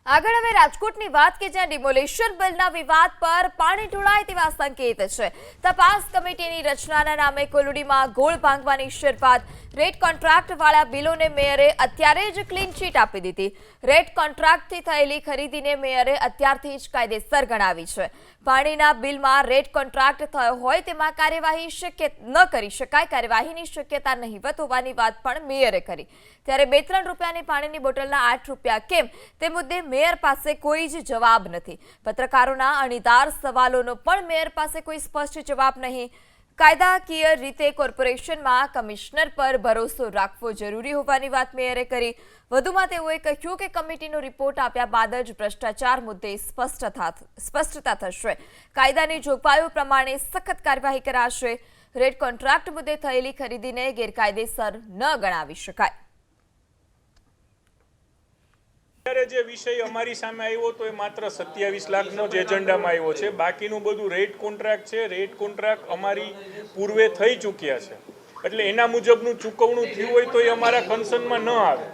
આગળ હવે રાજકોટની વાત કે જ્યાં ડિમોલિશન બિલના વિવાદ પર પાણી ઢોળાય તેવા સંકેત છે। તપાસ કમિટીની રચનાના નામે કોલુડીમાં ગોળ ભાંગવાની શરૂઆત। રેટ કોન્ટ્રાક્ટ વાળા બિલોને મેયરે અત્યારે જ ક્લીન ચીટ આપી દીધી। રેટ કોન્ટ્રાક્ટથી થયેલી ખરીદીને મેયરે અત્યારથી જ કાયદેસર ગણાવી છે। પાણીના બિલમાં રેટ કોન્ટ્રાક્ટ થયો હોય તેમાં કાર્યવાહી શક્ય ન કરી શકાય, કાર્યવાહીની શક્યતા નહીવત હોવાની વાત પણ મેયરે કરી। ત્યારે 2-3 રૂપિયાની પાણીની બોટલના 8 રૂપિયા કેમ તે મુદ્દે મેયર પાસે કોઈ જ જવાબ નથી। પત્રકારોના અણીદાર સવાલોનો પણ મેયર પાસે કોઈ સ્પષ્ટ જવાબ નહીં। કાયદાકીય રીતે કોર્પોરેશનમાં કમિશનર પર ભરોસો રાખવો જરૂરી હોવાની વાત મેયરે કરી। વધુમાં તેઓએ કહ્યું કે કમિટીનો રિપોર્ટ આપ્યા બાદ જ ભ્રષ્ટાચાર મુદ્દે સ્પષ્ટતા થશે। કાયદાની જોગવાઈઓ પ્રમાણે સખત કાર્યવાહી કરાશે। રેટ કોન્ટ્રાક્ટ મુદ્દે થયેલી ખરીદીને ગેરકાયદેસર ન ગણાવી શકાય। જે વિષય અમારી સામે આવ્યો તો એ માત્ર 27 લાખનો જ એજન્ડામાં આવ્યો છે। બાકીનું બધું રેટ કોન્ટ્રાક્ટ છે। રેટ કોન્ટ્રાક્ટ અમારી પૂર્વે થઈ ચૂક્યા છે, એટલે એના મુજબનું ચૂકવણું થયું હોય તો એ અમારા કન્સર્નમાં ન આવે।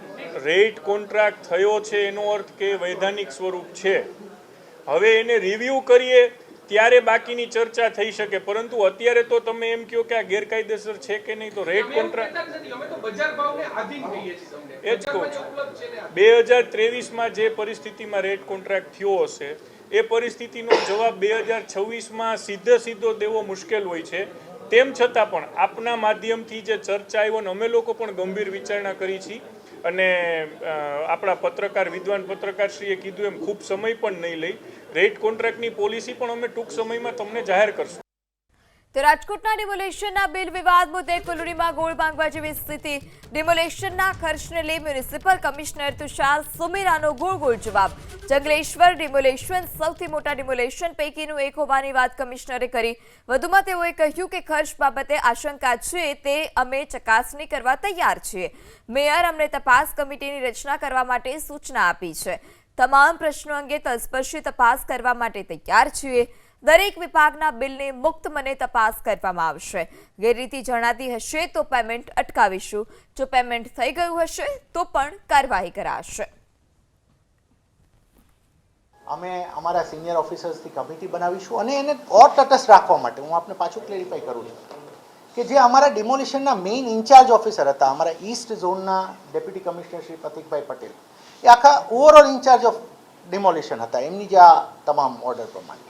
રેટ કોન્ટ્રાક્ટ થયો છે એનો અર્થ કે વૈધાનિક સ્વરૂપ છે। હવે એને રિવ્યૂ કરીએ ત્યારે બાકીની ચર્ચા થઈ શકે, પરંતુ અત્યારે તો તમે એમ કહો કે આ ગેરકાયદેસર છે કે નહીં, તો રેટ કોન્ટ્રાક્ટ એ જ કહું છું। 2023માં જે પરિસ્થિતિમાં રેટ કોન્ટ્રાક્ટ થયો હશે એ પરિસ્થિતિનો જવાબ 2026માં સીધો દેવો મુશ્કેલ હોય છે। તેમ છતાં પણ આપના માધ્યમથી જે ચર્ચા આવ્યો ને અમે લોકો પણ ગંભીર વિચારણા કરી છે અને આપણા પત્રકાર વિદ્વાન પત્રકારશ્રીએ કીધું એમ ખૂબ સમય પણ નહીં લઈ। રેટ કોન્ટ્રાક્ટની પોલિસી પણ અમે ટૂંક સમયમાં તમને જાહેર કરશું। તો રાજકોટના ડિમોલેશનના બિલ વિવાદ મુદ્દે કોલુડીમાં ગોળ ભાંગવા જેવી સ્થિતિ। ડિમોલેશનના ખર્ચને લઈ મ્યુનિસિપલ કમિશનર તુષાર સુમેરાનો ગોળ જવાબ। જંગલેશ્વર ડિમોલેશન સૌથી મોટા ડિમોલેશન પૈકીનું એક હોવાની વાત કમિશનરે કરી। વધુમાં તેઓએ કહ્યું કે ખર્ચ બાબતે આશંકા છે તે અમે ચકાસણી કરવા તૈયાર છીએ। મેયર અમને તપાસ કમિટીની રચના કરવા માટે સૂચના આપી છે। તમામ પ્રશ્નો અંગે તલસ્પર્શી તપાસ કરવા માટે તૈયાર છીએ। દરેક વિભાગના બિલને મુક્ત મને તપાસ કરવામાં આવશે। ગેરરીતિ જણાતી હશે તો પેમેન્ટ અટકાવીશું। જો પેમેન્ટ થઈ ગયું હશે તો પણ કાર્યવાહી કરાશે। અમે અમારા સિનિયર ઓફિસર્સથી કમિટી બનાવીશું અને એને ઓર તટસ્થ રાખવા માટે હું આપને પાછું ક્લેરિફાઈ કરું છું કે જે અમારા ડિમોલિશનના મેઇન ઇન્ચાર્જ ઓફિસર હતા, અમારા ઈસ્ટ ઝોનના ડેપ્યુટી કમિશનર શ્રી પ્રતિકભાઈ પટેલ, એ આખા ઓવરઓલ ઇન્ચાર્જ ઓફ ડિમોલિશન હતા એમની જે આ તમામ ઓર્ડર પ્રમાણે।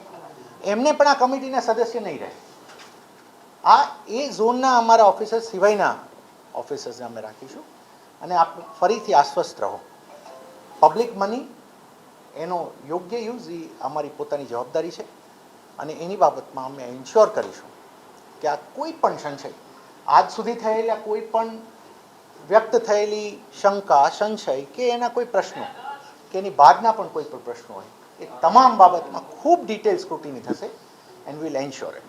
એમને પણ આ કમિટીના સદસ્ય નહીં રહે। આ એ ઝોનના અમારા ઓફિસર સિવાયના ઓફિસર્સને અમે રાખીશું અને આપ ફરીથી આશ્વસ્ત રહો। પબ્લિક મની એનો યોગ્ય યુઝ એ અમારી પોતાની જવાબદારી છે અને એની બાબતમાં અમે એન્શ્યોર કરીશું કે આ કોઈ પણ સંશય, આજ સુધી થયેલા કોઈ પણ વ્યક્ત થયેલી શંકા, સંશય કે એના કોઈ પ્રશ્નો કે એની બહારના પણ કોઈ પણ પ્રશ્નો હોય એ તમામ બાબતમાં ખૂબ ડિટેલ સ્ક્રુટિની થશે એન્ડ વિલ એન્શ્યોર ઇટ।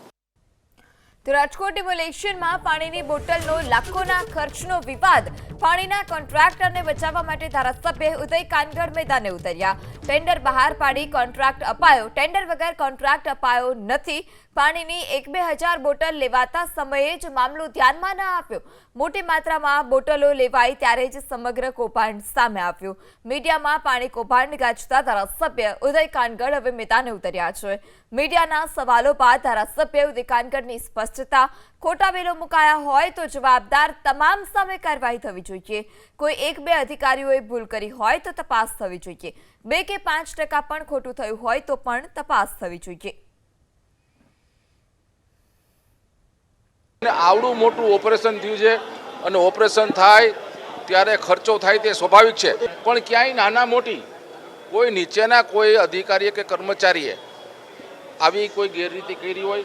તો રાજકોટ ડિમોલેશનમાં પાણીની બોટલનો લાખોના ખર્ચનો વિવાદ। પાણીના કોન્ટ્રાક્ટરને બચાવવા માટે ધારાસભ્ય ઉદય કાનગડ મેદાને ઉતર્યા। ટેન્ડર બહાર પાડી કોન્ટ્રાક્ટ અપાયો। ટેન્ડર વગર કોન્ટ્રાક્ટ અપાયો નથી। પાણીની 1-2 હજાર બોટલ લેવાતા સમયે જ મામલો ધ્યાનમાં ન આવ્યો। મોટી માત્રામાં બોટલો લેવાઈ ત્યારે જ સમગ્ર કૌભાંડ સામે આવ્યું। મીડિયામાં પાણી કૌભાંડ ગાજતા ધારાસભ્ય ઉદય કાનગડ હવે મેદાને ઉતર્યા છે। મીડિયાના સવાલો બાદ ધારાસભ્ય ઉદય કાનગડની સ્પષ્ટતા। ખોટા બિલો મુકાયા હોય તો જવાબદાર તમામ સામે કાર્યવાહી થવી જોઈએ। કોઈ 1-2 અધિકારીઓએ ભૂલ કરી હોય તો તપાસ થવી જોઈએ। 2 કે 5% પણ ખોટું થયું હોય તો પણ તપાસ થવી જોઈએ। આવડું મોટું ઓપરેશન થયું છે અને ઓપરેશન થાય ત્યારે ખર્ચો થાય તે સ્વાભાવિક છે, પણ ક્યાંય નાના મોટી કોઈ નીચેના કોઈ અધિકારીએ કે કર્મચારીએ આવી કોઈ ગેરરીતિ કરી હોય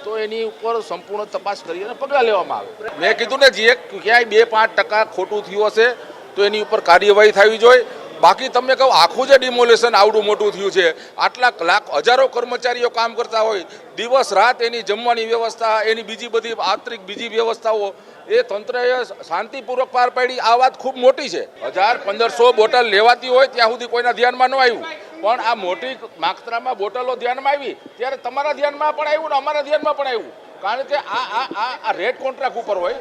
તો એની ઉપર સંપૂર્ણ તપાસ કરી અને પગલાં લેવામાં આવે। મેં કીધું ને જે ક્યાંય 2-5% ખોટું થયું હશે તો એની ઉપર કાર્યવાહી થવી જોઈએ। બાકી તમને કહું આખું જે ડિમોલેશન આવડું મોટું થયું છે, આટલા લાખ હજારો કર્મચારીઓ કામ કરતા હોય, દિવસ રાત એની જમવાની વ્યવસ્થા, એની બીજી બધી આંતરિક બીજી વ્યવસ્થાઓ એ તંત્રએ શાંતિપૂર્વક પાર પાડી। આ વાત ખૂબ મોટી છે। 1000-1500 બોટલ લેવાતી હોય ત્યાં સુધી કોઈના ધ્યાનમાં ન આવ્યું, પણ આ મોટી માત્રામાં બોટલો ધ્યાનમાં આવી ત્યારે તમારા ધ્યાનમાં પણ આવ્યું ને અમારા ધ્યાનમાં પણ આવ્યું, કારણ કે આ રેટ કોન્ટ્રાક્ટ ઉપર હોય।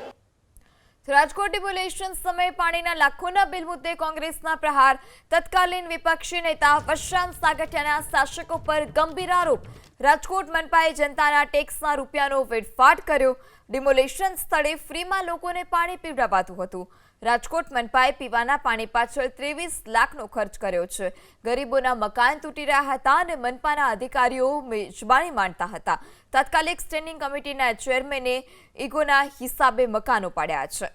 રાજકોટ ડિમોલેશન સમયે પાણીના લાખોના બિલ મુદ્દે કોંગ્રેસના પ્રહાર. તત્કાલીન વિપક્ષી નેતા વશરામ સાગઠિયાના શાસકો પર ગંભીર આરોપ. રાજકોટ મનપાએ જનતાના ટેક્સના રૂપિયાનો વેડફાટ કર્યો. ડિમોલેશન સ્થળે ફ્રીમાં લોકોને પાણી પીવડાવાતું હતું. રાજકોટ મનપાએ પીવાના પાણી પાછળ 23 લાખનો ખર્ચ કર્યો છે. ગરીબોના મકાન તૂટી રહ્યા હતા અને મનપાના અધિકારીઓ મેજબાની માણતા હતા. તાત્કાલિક સ્ટેન્ડિંગ કમિટીના ચેરમેને ઈગોના હિસાબે મકાનો પાડ્યા છે.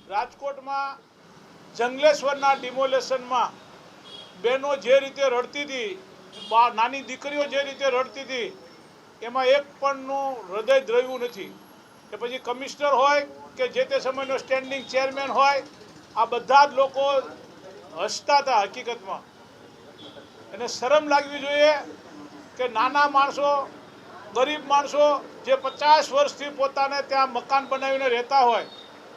રાજકોટમાં જંગલેશ્વરના ડિમોલેશનમાં બહેનો જે રીતે રડતી હતી, નાની દીકરીઓ જે રીતે રડતી હતી, એમાં એક પણનું હૃદય દ્રવ્યું નથી. કે પછી કમિશનર હોય કે જે તે સમયનો સ્ટેન્ડિંગ ચેરમેન હોય, આ બધા જ લોકો હસતા હતા. હકીકતમાં એને શરમ લાગવી જોઈએ કે નાના માણસો, ગરીબ માણસો જે 50 વર્ષથી પોતાને ત્યાં મકાન બનાવીને રહેતા હોય,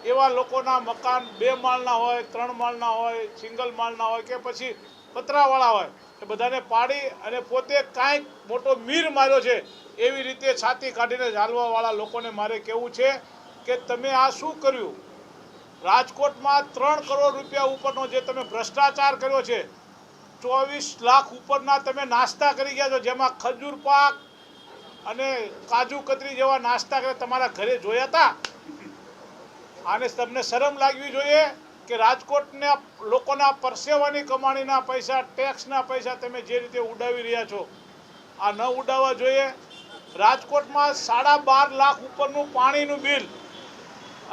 એવા લોકોના મકાન 2 માળના હોય, 3 માળના હોય, સિંગલ માળના હોય કે પછી પતરાવાળા હોય, એ બધાને પાડી અને પોતે કાંઈક મોટો મીર માર્યો છે એવી રીતે છાતી કાઢીને ચાલવાવાળા લોકોને મારે કહેવું છે કે તમે આ શું કર્યું? રાજકોટમાં 3 કરોડ રૂપિયા ઉપરનો જે તમે ભ્રષ્ટાચાર કર્યો છે, 24 લાખ ઉપરના તમે નાસ્તા કરી ગયા છો, જેમાં ખજૂર પાક અને કાજુ કતરી જેવા નાસ્તા કરે તમારા ઘરે જોયા હતા. આને તમને શરમ લાગવી જોઈએ કે રાજકોટના લોકોના પરસેવાની કમાણીના પૈસા, ટેક્સના પૈસા તમે જે રીતે ઉડાવી રહ્યા છો, આ ન ઉડાવવા જોઈએ. રાજકોટમાં 12.5 લાખ ઉપરનું પાણીનું બિલ.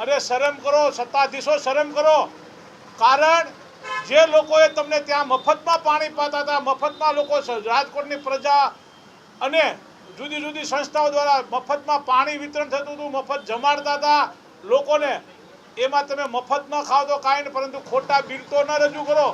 અરે શરમ કરો, સત્તાધીશો શરમ કરો. કારણ જે લોકોએ તમને ત્યાં મફતમાં પાણી પાતા હતા, મફતમાં લોકો, રાજકોટની પ્રજા અને જુદી જુદી સંસ્થાઓ દ્વારા મફતમાં પાણી વિતરણ થતું હતું, મફત જમાડતા હતા લોકોને, એમાં તમે મફત ન ખાવ તો કાંઈ નહીં, પરંતુ ખોટા બિલ તો ન રજૂ કરો.